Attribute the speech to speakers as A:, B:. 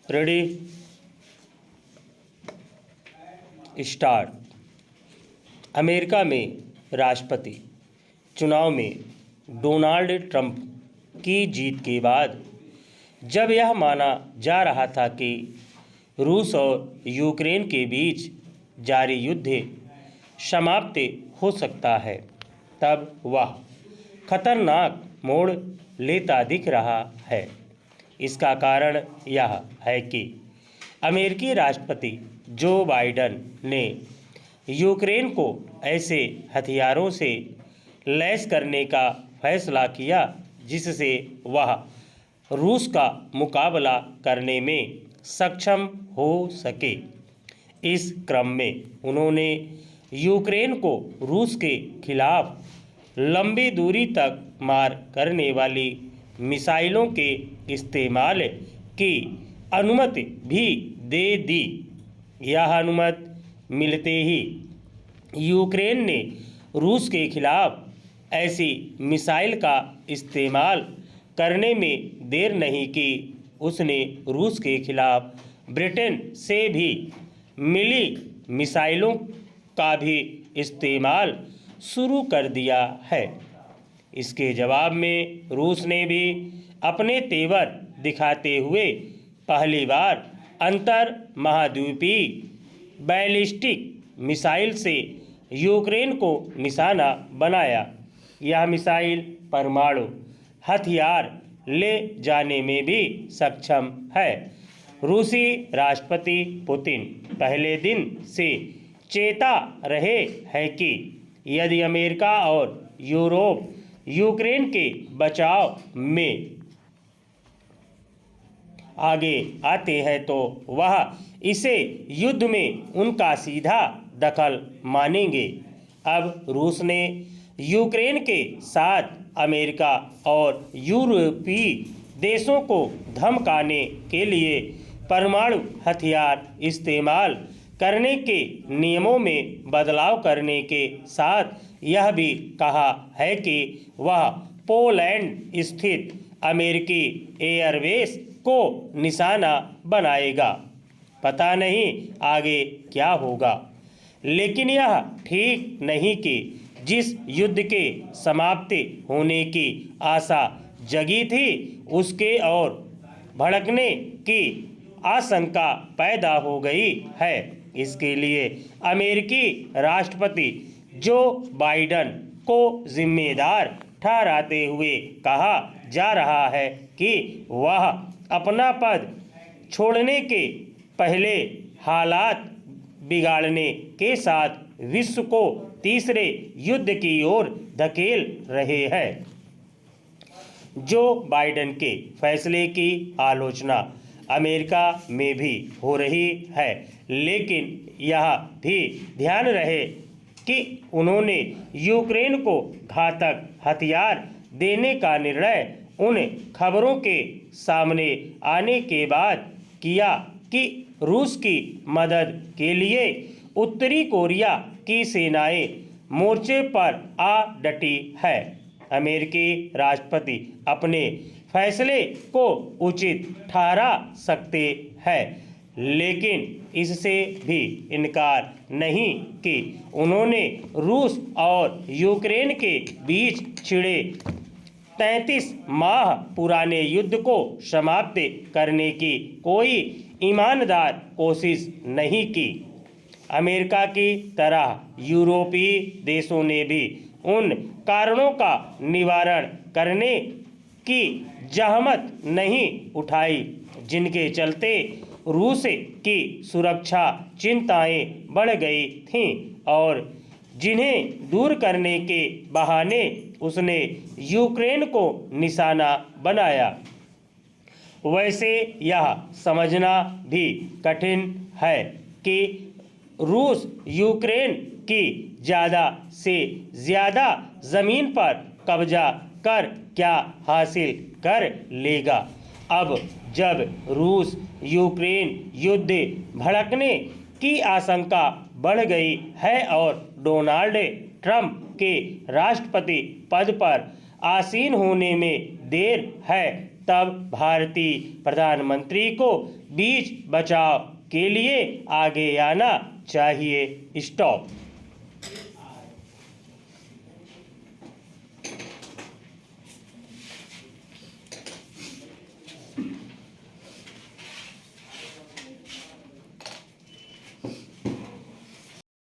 A: Ready start. America में राष्ट्रपति चुनाव में डोनाल्ड ट्रंप की जीत के बाद जब यह माना जा रहा था कि रूस और यूक्रेन के बीच जारी युद्ध समाप्त हो सकता है, तब वह खतरनाक मोड़ लेता दिख रहा है। इसका कारण यह है कि अमेरिकी राष्ट्रपति जो बाइडेन ने यूक्रेन को ऐसे हथियारों से लैस करने का फैसला किया जिससे वह रूस का मुकाबला करने में सक्षम हो सके। इस क्रम में उन्होंने यूक्रेन को रूस के खिलाफ लंबी दूरी तक मार करने वाली मिसाइलों के इस्तेमाल की अनुमति भी दे दी। यह अनुमति मिलते ही यूक्रेन ने रूस के खिलाफ ऐसी मिसाइल का इस्तेमाल करने में देर नहीं की। उसने रूस के खिलाफ ब्रिटेन से भी मिली मिसाइलों का भी इस्तेमाल शुरू कर दिया है। इसके जवाब में रूस ने भी अपने तेवर दिखाते हुए पहली बार अंतर महाद्वीपीय बैलिस्टिक मिसाइल से यूक्रेन को निशाना बनाया। यह मिसाइल परमाणु हथियार ले जाने में भी सक्षम है। रूसी राष्ट्रपति पुतिन पहले दिन से चेता रहे हैं कि यदि अमेरिका और यूरोप यूक्रेन के बचाव में आगे आते हैं तो वह इसे युद्ध में उनका सीधा दखल मानेंगे। अब रूस ने यूक्रेन के साथ अमेरिका और यूरोपीय देशों को धमकाने के लिए परमाणु हथियार इस्तेमाल करने के नियमों में बदलाव करने के साथ यह भी कहा है कि वह पोलैंड स्थित अमेरिकी एयरबेस को निशाना बनाएगा। पता नहीं आगे क्या होगा, लेकिन यह ठीक नहीं कि जिस युद्ध के समाप्ति होने की आशा जगी थी उसके और भड़कने की आशंका पैदा हो गई है। इसके लिए अमेरिकी राष्ट्रपति जो बाइडेन को जिम्मेदार ठहराते हुए कहा जा रहा है कि वह अपना पद छोड़ने के पहले हालात बिगाड़ने के साथ विश्व को तीसरे युद्ध की ओर धकेल रहे हैं। जो बाइडेन के फैसले की आलोचना अमेरिका में भी हो रही है, लेकिन यह भी ध्यान रहे कि उन्होंने यूक्रेन को घातक हथियार देने का निर्णय उन खबरों के सामने आने के बाद किया कि रूस की मदद के लिए उत्तरी कोरिया की सेनाएं मोर्चे पर आ डटी है। अमेरिकी राष्ट्रपति अपने फैसले को उचित ठहरा सकते हैं, लेकिन इससे भी इनकार नहीं कि उन्होंने रूस और यूक्रेन के बीच छिड़े 33 माह पुराने युद्ध को समाप्त करने की कोई ईमानदार कोशिश नहीं की। अमेरिका की तरह यूरोपीय देशों ने भी उन कारणों का निवारण करने की जहमत नहीं उठाई जिनके चलते रूस की सुरक्षा चिंताएं बढ़ गई थीं और जिन्हें दूर करने के बहाने उसने यूक्रेन को निशाना बनाया। वैसे यह समझना भी कठिन है कि रूस यूक्रेन की ज़्यादा से ज़्यादा ज़मीन पर कब्जा कर क्या हासिल कर लेगा। अब जब रूस यूक्रेन युद्ध भड़कने की आशंका बढ़ गई है और डोनाल्ड ट्रंप के राष्ट्रपति पद पर आसीन होने में देर है, तब भारतीय प्रधानमंत्री को बीच बचाव के लिए आगे आना चाहिए। स्टॉप।